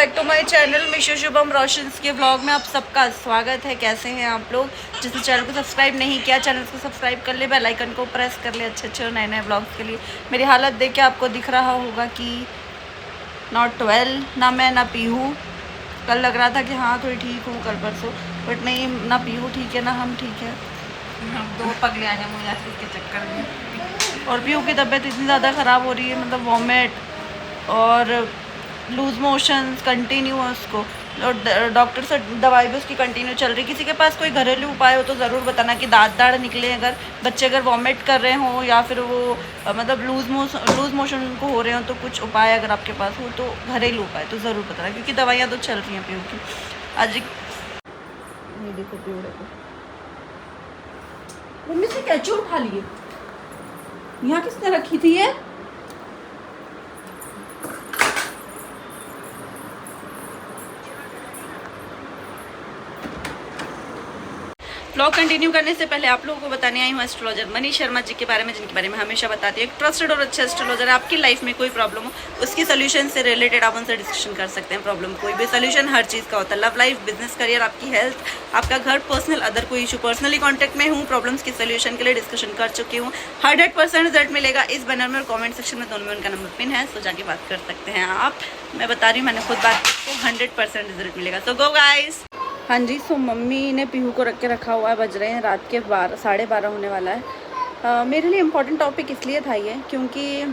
Back to my channel मिशो शुभम रोशंस के व्लॉग में आप सबका स्वागत है। कैसे हैं आप लोग? जिसने चैनल को सब्सक्राइब नहीं किया चैनल को सब्सक्राइब कर ले, बेल आइकन को प्रेस कर ले अच्छे अच्छे नए नए व्लॉग्स के लिए। मेरी हालत देख के आपको दिख रहा होगा कि नॉट वेल, ना मैं ना पीहू। कल लग रहा था कि हाँ थोड़ी ठीक हूँ कल परसों, बट नहीं, ना पीहू ठीक है ना हम ठीक है। हम दो पगले आ जाए मुझे के चक्कर में। और पीहू की तबीयत इतनी ज़्यादा ख़राब हो रही है, मतलब वॉमिट और लूज मोशंस कंटिन्यू है उसको, और डॉक्टर से दवाई भी उसकी कंटिन्यू चल रही। किसी के पास कोई घरेलू उपाय हो तो ज़रूर बताना कि दाढ़ निकले, अगर बच्चे अगर वॉमिट कर रहे हों या फिर वो मतलब लूज मोशन उनको हो रहे हो, तो कुछ उपाय अगर आपके पास हो तो घरेलू उपाय तो ज़रूर बताना, क्योंकि दवाइयाँ तो चल रही हैं पीहू की। आज ये देखो पीहू को मम्मी से कैचू उठा लिए, यहाँ किसने रखी थी ये? व्लॉग कंटिन्यू करने से पहले आप लोगों को बताने आई हूँ एस्ट्रोलॉजर मनीष शर्मा जी के बारे में, जिनके बारे में हमेशा बताती है। एक ट्रस्टेड और अच्छे एस्ट्रोलॉजर है। आपकी लाइफ में कोई प्रॉब्लम हो उसकी सोल्यूशन से रिलेटेड आप उनसे डिस्कशन कर सकते हैं। प्रॉब्लम कोई भी, सोल्यूशन हर चीज़ का होता है। लव लाइफ, बिजनेस, करियर, आपकी हेल्थ, आपका घर, पर्सनल अदर कोई इशू, पर्सनली कॉन्टैक्ट में हूँ, प्रॉब्लम्स की सोल्यूशन के लिए डिस्कशन कर चुकी हूँ। 100% रिजल्ट मिलेगा इस बैनर में और कॉमेंट सेक्शन में दोनों में उनका नंबर पिन है, तो जाके बात कर सकते हैं आप। मैं बता रही हूँ, मैंने खुद बात की, 100% रिजल्ट मिलेगा। सो गो गाइस। हाँ जी, सो मम्मी ने पीहू को रख के रखा हुआ है, बज रहे हैं रात के 12:30 होने वाला है। मेरे लिए इम्पोर्टेंट टॉपिक इसलिए था ये क्योंकि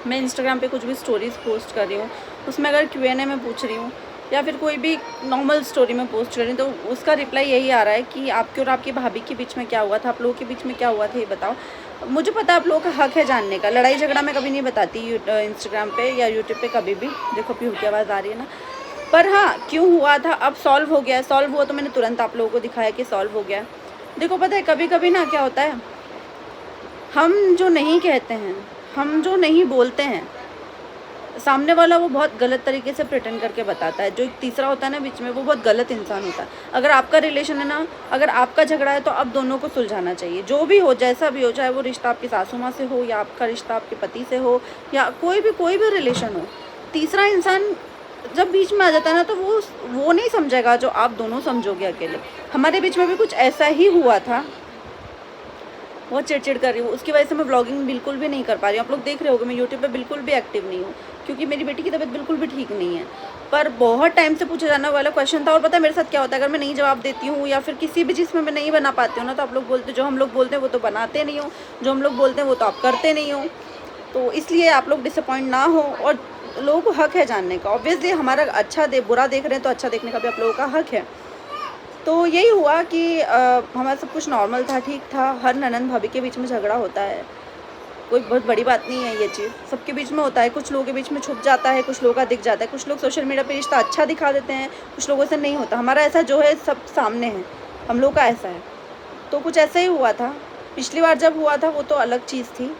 मैं इंस्टाग्राम पे कुछ भी स्टोरीज़ पोस्ट कर रही हूँ, उसमें अगर Q&A में पूछ रही हूँ या फिर कोई भी नॉर्मल स्टोरी में पोस्ट कर रही हूँ, तो उसका रिप्लाई यही आ रहा है कि आपके और आपकी भाभी के बीच में क्या हुआ था, आप लोगों के बीच में क्या हुआ था ये बताओ। मुझे पता है आप लोगों का हक है जानने का। लड़ाई झगड़ा मैं कभी नहीं बताती इंस्टाग्राम पे या यूट्यूब पे कभी भी। देखो पीहू की आवाज़ आ रही है ना। पर हाँ, क्यों हुआ था अब सॉल्व हो गया है। सॉल्व हुआ तो मैंने तुरंत आप लोगों को दिखाया कि सॉल्व हो गया है। देखो पता है कभी कभी ना क्या होता है, हम जो नहीं कहते हैं, हम जो नहीं बोलते हैं, सामने वाला वो बहुत गलत तरीके से प्रिटेंड करके बताता है। जो एक तीसरा होता है ना बीच में, वो बहुत गलत इंसान होता है। अगर आपका रिलेशन है ना, अगर आपका झगड़ा है तो अब दोनों को सुलझाना चाहिए। जो भी हो, जैसा भी हो, चाहे वो रिश्ता आपकी सासू माँ से हो या आपका रिश्ता आपके पति से हो या कोई भी रिलेशन हो, तीसरा इंसान जब बीच में आ जाता है ना, तो वो नहीं समझेगा जो आप दोनों समझोगे अकेले। हमारे बीच में भी कुछ ऐसा ही हुआ था। बहुत चिड़चिड़ कर रही हूँ, उसकी वजह से मैं व्लॉगिंग बिल्कुल भी नहीं कर पा रही हूँ। आप लोग देख रहे होगे मैं यूट्यूब पे बिल्कुल भी एक्टिव नहीं हूँ, क्योंकि मेरी बेटी की तबीयत बिल्कुल भी ठीक नहीं है। पर बहुत टाइम से पूछा जाने वाला क्वेश्चन था। और पता है मेरे साथ क्या होता है, अगर मैं नहीं जवाब देती हूँ या फिर किसी भी चीज़ में मैं नहीं बना पाती हूँ ना, तो आप लोग बोलते, जो हम लोग बोलते हैं वो तो बनाते नहीं हो, जो हम लोग बोलते हैं वो तो आप करते नहीं हो। तो इसलिए आप लोग डिसअपॉइंट ना हो, और लोगों को हक है जानने का। ऑब्वियसली हमारा अच्छा बुरा देख रहे हैं तो अच्छा देखने का भी आप लोगों का हक है। तो यही हुआ कि हमारा सब कुछ नॉर्मल था, ठीक था। हर ननंद भाभी के बीच में झगड़ा होता है, कोई बहुत बड़ी बात नहीं है ये चीज़, सबके बीच में होता है। कुछ लोगों के बीच में छुप जाता है, कुछ लोगों का दिख जाता है। कुछ लोग सोशल मीडिया पे रिश्ता अच्छा दिखा देते हैं, कुछ लोगों से नहीं होता। हमारा ऐसा जो है सब सामने है, हम लोग का ऐसा है। तो कुछ ऐसा ही हुआ था। पिछली बार जब हुआ था वो तो अलग चीज़ थी,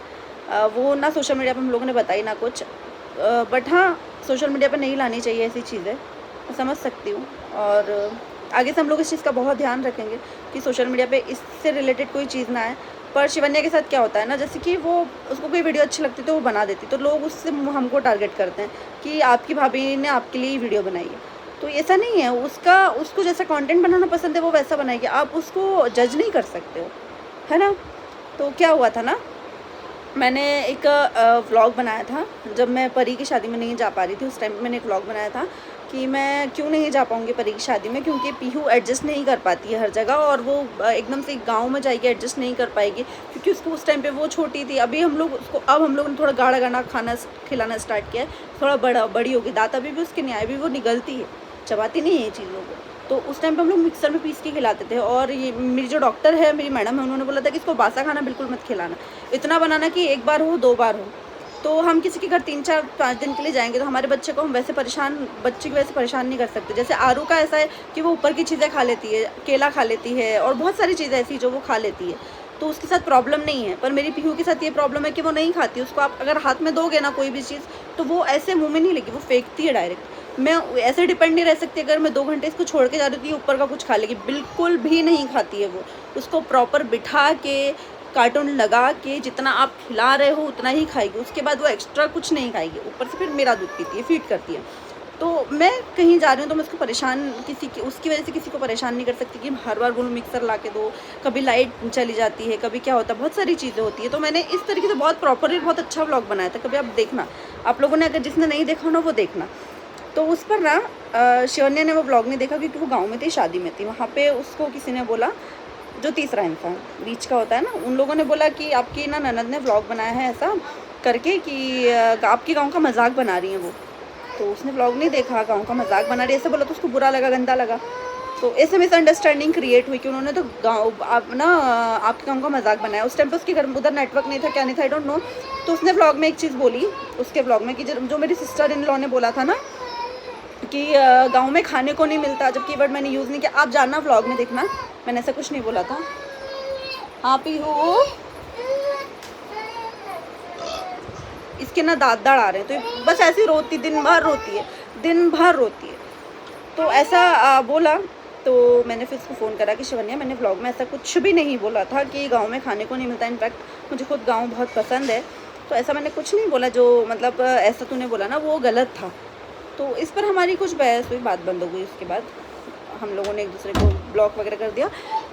वो ना सोशल मीडिया पर हम लोगों ने बताई ना कुछ। बट हाँ, सोशल मीडिया पर नहीं लानी चाहिए ऐसी चीज़ें, मैं समझ सकती हूँ। और आगे से हम लोग इस चीज़ का बहुत ध्यान रखेंगे कि सोशल मीडिया पे इससे रिलेटेड कोई चीज़ ना आए। पर शिवन्या के साथ क्या होता है ना, जैसे कि वो उसको कोई वीडियो अच्छी लगती है तो वो बना देती, तो लोग उससे हमको टारगेट करते हैं कि आपकी भाभी ने आपके लिए वीडियो बनाई है। तो ऐसा नहीं है, उसको जैसा कंटेंट बनाना पसंद है वो वैसा बनाएगी, आप उसको जज नहीं कर सकते हो, है ना। तो क्या हुआ था ना, मैंने एक व्लॉग बनाया था जब मैं परी की शादी में नहीं जा पा रही थी। उस टाइम मैंने एक व्लॉग बनाया था कि मैं क्यों नहीं जा पाऊँगी परी की शादी में, क्योंकि पीहू एडजस्ट नहीं कर पाती है हर जगह, और वो एकदम से गांव में जाएगी एडजस्ट नहीं कर पाएगी, क्योंकि उसको उस टाइम पे वो छोटी थी। अब हम लोग ने थोड़ा गाढ़ा गाढ़ा खाना खिलाना स्टार्ट किया है, थोड़ा बड़ी होगी, दांत अभी भी उसके नहीं आए, भी वो निगलती है, चबाती नहीं है ये चीज़ों को। तो उस टाइम पे हम लोग मिक्सर में पीस के खिलाते थे। और ये मेरी जो डॉक्टर है, मेरी मैडम है, उन्होंने बोला था कि इसको बासा खाना बिल्कुल मत खिलाना, इतना बनाना कि एक बार हो 2 बार हो। तो हम किसी के घर 3-4-5 दिन के लिए जाएंगे तो हमारे बच्चे को हम बच्चे की वैसे परेशान नहीं कर सकते। जैसे आरू का ऐसा है कि वो ऊपर की चीज़ें खा लेती है, केला खा लेती है और बहुत सारी चीज़ें ऐसी जो वो खा लेती है, तो उसके साथ प्रॉब्लम नहीं है। पर मेरी पीहू के साथ ये प्रॉब्लम है कि वो नहीं खाती। उसको आप अगर हाथ में दोगे ना कोई भी चीज़, तो वो ऐसे मुँह में नहीं लेगी, वो फेंकती है डायरेक्ट। मैं ऐसे डिपेंड नहीं रह सकती, अगर मैं 2 घंटे इसको छोड़ के जा रही हूँ तो ये ऊपर का कुछ खा लेगी, बिल्कुल भी नहीं खाती है वो। उसको प्रॉपर बिठा के, कार्टून लगा के, जितना आप खिला रहे हो उतना ही खाएगी, उसके बाद वो एक्स्ट्रा कुछ नहीं खाएगी। ऊपर से फिर मेरा दूध पीती है, फीड करती है। तो मैं कहीं जा रही हूँ तो मैं उसको परेशान उसकी वजह से किसी को परेशान नहीं कर सकती कि हर बार बोलूँ मिक्सर ला के दो, कभी लाइट चली जाती है, कभी क्या होता है, बहुत सारी चीज़ें होती है। तो मैंने इस तरीके से बहुत प्रॉपरली बहुत अच्छा व्लॉग बनाया था, कभी आप देखना, आप लोगों ने अगर जिसने नहीं देखा ना वो देखना। तो उस पर ना शिवन्या ने वो व्लॉग नहीं देखा क्योंकि वो गाँव में थी, शादी में थी। वहाँ पर उसको किसी ने बोला, जो तीसरा इंसान बीच का होता है ना, उन लोगों ने बोला कि आपकी ना ननद ने व्लॉग बनाया है ऐसा करके कि आपके गाँव का मजाक बना रही हैं वो। तो उसने व्लॉग नहीं देखा, गाँव का मजाक बना रही है ऐसे बोला, तो उसको बुरा लगा, गंदा लगा। तो ऐसे मिसअंडरस्टैंडिंग क्रिएट हुई कि उन्होंने तो आपके गाँव का मजाक बनाया। उस टाइम पे उसके घर उधर नेटवर्क नहीं था, क्या नहीं था, आई डोंट नो। तो उसने व्लॉग में एक चीज़ बोली उसके व्लॉग में कि जो मेरी सिस्टर इन लॉ ने बोला था ना कि गाँव में खाने को नहीं मिलता, जब कीवर्ड मैंने यूज़ नहीं किया। आप जानना व्लॉग में देखना, मैंने ऐसा कुछ नहीं बोला था। हाँ पीहू, इसके ना दांत दाड़ आ रहे हैं, तो बस ऐसी रोती, दिन भर रोती है, दिन भर रोती है। तो ऐसा बोला, तो मैंने फिर उसको फ़ोन करा कि शिवन्या, मैंने व्लॉग में ऐसा कुछ भी नहीं बोला था कि गांव में खाने को नहीं मिलता। इनफैक्ट मुझे खुद गांव बहुत पसंद है, तो ऐसा मैंने कुछ नहीं बोला, जो मतलब ऐसा तूने बोला ना वो गलत था। तो इस पर हमारी कुछ बहस हुई, बात बंद हो गई। उसके बाद हम लोगों ने एक दूसरे को ब्लॉक वगैरह कर दिया,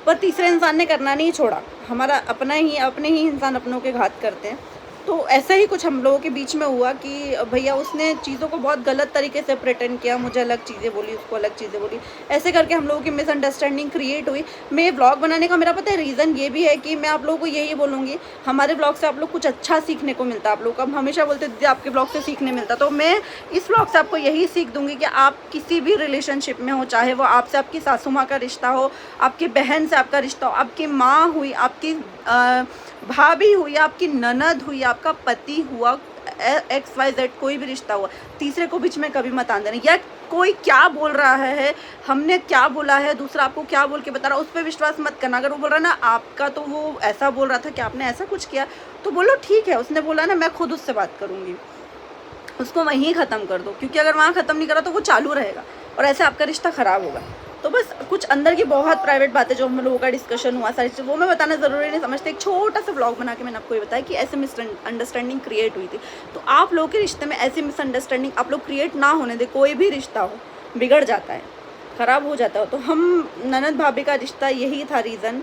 पर तीसरे इंसान ने करना नहीं छोड़ा। हमारा अपने ही इंसान अपनों के घात करते हैं। तो ऐसा ही कुछ हम लोगों के बीच में हुआ कि भैया उसने चीज़ों को बहुत गलत तरीके से प्रिटेंड किया, मुझे अलग चीज़ें बोली, उसको अलग चीज़ें बोली, ऐसे करके हम लोगों की मिसअंडरस्टैंडिंग क्रिएट हुई। मैं व्लॉग बनाने का मेरा पता है रीज़न ये भी है कि मैं आप लोगों को यही बोलूँगी, हमारे व्लॉग से आप लोग कुछ अच्छा सीखने को मिलता है। आप लोग अब हमेशा बोलते दीदी आपके व्लॉग से सीखने मिलता, तो मैं इस व्लॉग से आपको यही सीख दूँगी कि आप किसी भी रिलेशनशिप में हो, चाहे वो आपसे आपकी सासू माँ का रिश्ता हो, आपकी बहन से आपका रिश्ता हो, आपकी माँ हुई, आपकी भाभी हुई, आपकी ननद हुई, आपका पति हुआ, XYZ कोई भी रिश्ता हुआ, तीसरे को बीच में कभी मत आने देना। या कोई क्या बोल रहा है, हमने क्या बोला है, दूसरा आपको क्या बोल के बता रहा है, उस पर विश्वास मत करना। अगर वो बोल रहा है ना आपका तो वो ऐसा बोल रहा था कि आपने ऐसा कुछ किया, तो बोलो ठीक है, उसने बोला ना मैं खुद उससे बात करूँगी, उसको वहीं ख़त्म कर दो, क्योंकि अगर वहाँ ख़त्म नहीं करा तो वो चालू रहेगा और ऐसे आपका रिश्ता ख़राब होगा। तो बस कुछ अंदर की बहुत प्राइवेट बातें जो हम लोगों का डिस्कशन हुआ, सारी चीज़ वो मैं बताना ज़रूरी नहीं समझते। एक छोटा सा व्लॉग बना के मैंने आपको ये बताया कि ऐसे मिसअंडरस्टैंडिंग क्रिएट हुई थी। तो आप लोगों के रिश्ते में ऐसी मिसअंडरस्टैंडिंग आप लोग क्रिएट ना होने दे। कोई भी रिश्ता हो बिगड़ जाता है, ख़राब हो जाता हो। तो हम ननद भाभी का रिश्ता यही था रीज़न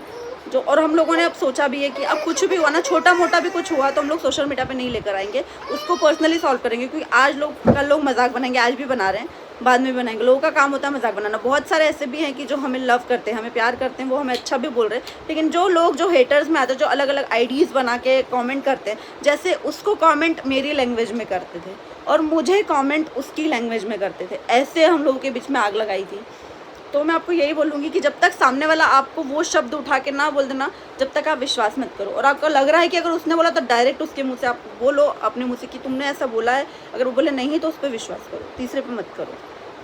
जो, और हम लोगों ने अब सोचा भी है कि अब कुछ भी हुआ ना, छोटा मोटा भी कुछ हुआ तो हम लोग सोशल मीडिया पे नहीं लेकर आएंगे, उसको पर्सनली सॉल्व करेंगे। क्योंकि आज लोग कल लोग मजाक बनाएंगे, आज भी बना रहे हैं, बाद में भी बनाएंगे। लोगों का काम होता है मजाक बनाना। बहुत सारे ऐसे भी हैं कि जो हमें लव करते हैं, हमें प्यार करते हैं, वो हमें अच्छा भी बोल रहे हैं, लेकिन जो लोग जो हेटर्स में आते हैं, जो अलग अलग आईडीज़ बना के कॉमेंट करते हैं, जैसे उसको कॉमेंट मेरी लैंग्वेज में करते थे और मुझे कॉमेंट उसकी लैंग्वेज में करते थे, ऐसे हम लोगों के बीच में आग लगाई थी। तो मैं आपको यही बोलूँगी कि जब तक सामने वाला आपको वो शब्द उठा के ना बोल देना, जब तक आप विश्वास मत करो। और आपको लग रहा है कि अगर उसने बोला तो डायरेक्ट उसके मुंह से आप बोलो, अपने मुंह से कि तुमने ऐसा बोला है। अगर वो बोले नहीं तो उस पर विश्वास करो, तीसरे पे मत करो।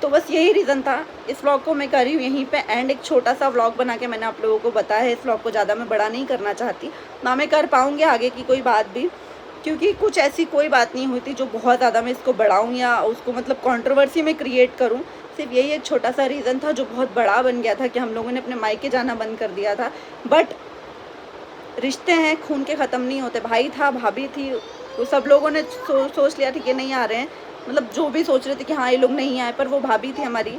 तो बस यही रीज़न था। इस व्लॉग को मैं कर रही हूँ यहीं पे एंड। एक छोटा सा व्लॉग बना के मैंने आप लोगों को बताया है। इस व्लॉग को ज़्यादा मैं बड़ा नहीं करना चाहती, ना मैं कर पाऊँगी आगे की कोई बात भी, क्योंकि कुछ ऐसी कोई बात नहीं हुई थी जो बहुत ज़्यादा मैं इसको बढ़ाऊँ या उसको मतलब कंट्रोवर्सी में क्रिएट करूँ। सिर्फ यही एक छोटा सा रीज़न था जो बहुत बड़ा बन गया था कि हम लोगों ने अपने मायके जाना बंद कर दिया था। बट रिश्ते हैं, खून के ख़त्म नहीं होते। भाई था, भाभी थी, वो सब लोगों ने सोच लिया ठीक है नहीं आ रहे हैं, मतलब जो भी सोच रहे थे कि हाँ ये लोग नहीं आए, पर वो भाभी थी हमारी,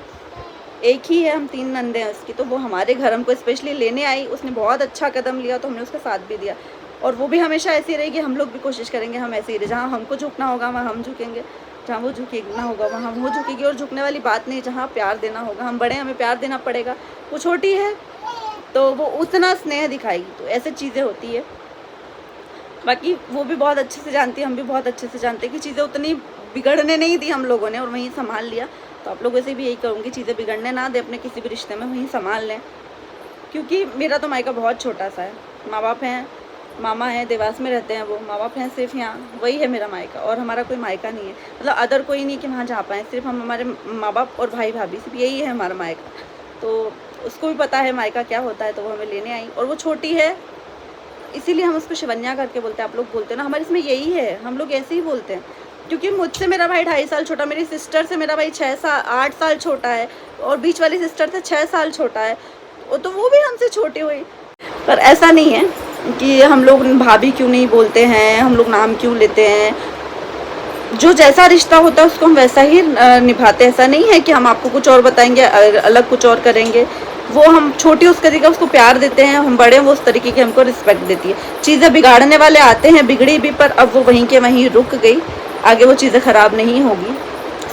एक ही है, हम 3 नंदे हैं उसकी, तो वो हमारे घर हमको स्पेशली लेने आई। उसने बहुत अच्छा कदम लिया तो हमने उसका साथ भी दिया, और वो भी हमेशा ऐसी रहेगी। हम लोग भी कोशिश करेंगे हम ऐसे ही रहे, जहाँ हमको झुकना होगा वहाँ हम झुकेंगे, जहाँ वो झुकना होगा वहाँ वो झुकेगी। और झुकने वाली बात नहीं, जहाँ प्यार देना होगा, हम बड़े हमें प्यार देना पड़ेगा, वो छोटी है तो वो उतना स्नेह दिखाएगी। तो ऐसे चीज़ें होती है। बाकी वो भी बहुत अच्छे से जानती है, हम भी बहुत अच्छे से जानते हैं कि चीज़ें उतनी बिगड़ने नहीं दी हम लोगों ने, और वहीं संभाल लिया। तो आप लोगों से भी यही कहूँगी, चीज़ें बिगड़ने ना दे, अपने किसी भी रिश्ते में वहीं संभाल लें। क्योंकि मेरा तो मायका बहुत छोटा सा है, माँ बाप हैं, मामा हैं, देवास में रहते हैं वो, माँ बाप हैं सिर्फ यहाँ, वही है मेरा मायका, और हमारा कोई मायका नहीं है, मतलब अदर कोई नहीं कि वहाँ जा पाएँ, सिर्फ हम हमारे माँ बाप और भाई भाभी, सिर्फ यही है हमारा मायका। तो उसको भी पता है मायका क्या होता है, तो वो हमें लेने आई, और वो छोटी है इसीलिए हम उसको शिवन्या करके बोलते हैं। आप लोग बोलते हैं ना, हमारे इसमें यही है, हम लोग ऐसे ही बोलते हैं। क्योंकि मुझसे मेरा भाई 2.5 साल छोटा, मेरी सिस्टर से मेरा भाई 8 साल छोटा है, और बीच वाली सिस्टर से 6 साल छोटा है, तो वो भी हमसे छोटी हुई। पर ऐसा नहीं है कि हम लोग भाभी क्यों नहीं बोलते हैं, हम लोग नाम क्यों लेते हैं, जो जैसा रिश्ता होता है उसको हम वैसा ही निभाते हैं। ऐसा नहीं है कि हम आपको कुछ और बताएंगे अलग कुछ और करेंगे। वो हम छोटी उस तरीके उसको प्यार देते हैं, हम बड़े वो उस तरीके की हमको रिस्पेक्ट देती है। चीज़ें बिगाड़ने वाले आते हैं, बिगड़ी भी, पर अब वो वहीं के वहीं रुक गई, आगे वो चीज़ें ख़राब नहीं होगी।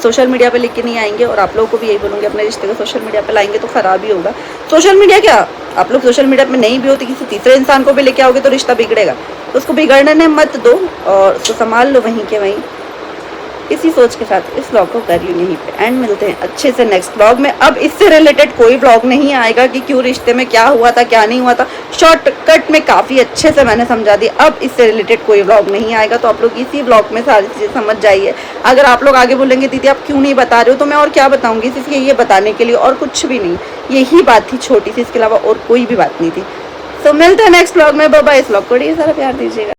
सोशल मीडिया पे लेके नहीं आएंगे, और आप लोगों को भी यही बोलूँगी, अपने रिश्ते को सोशल मीडिया पे लाएंगे तो ख़राब ही होगा। सोशल मीडिया क्या, आप लोग सोशल मीडिया पे नहीं भी होती, किसी तीसरे इंसान को भी लेके आओगे तो रिश्ता बिगड़ेगा। तो उसको बिगड़ने मत दो और उसको संभाल लो वहीं के वहीं। इसी सोच के साथ इस व्लॉग को कर ली यहीं पे एंड। मिलते हैं अच्छे से नेक्स्ट व्लॉग में। अब इससे रिलेटेड कोई व्लॉग नहीं आएगा कि क्यों रिश्ते में क्या हुआ था क्या नहीं हुआ था, शॉर्टकट में काफ़ी अच्छे से मैंने समझा दिया। अब इससे रिलेटेड कोई व्लॉग नहीं आएगा, तो आप लोग इसी व्लॉग में सारी चीज़ें समझ जाइए। अगर आप लोग आगे बोलेंगे दीदी आप क्यों नहीं बता रहे हो, तो मैं और क्या बताऊँगी, इसलिए ये बताने के लिए, और कुछ भी नहीं, यही बात थी छोटी सी, इसके अलावा और कोई भी बात नहीं थी। तो मिलते हैं नेक्स्ट व्लॉग में, बाय बाय। इस व्लॉग को ढेर सारा प्यार दीजिएगा।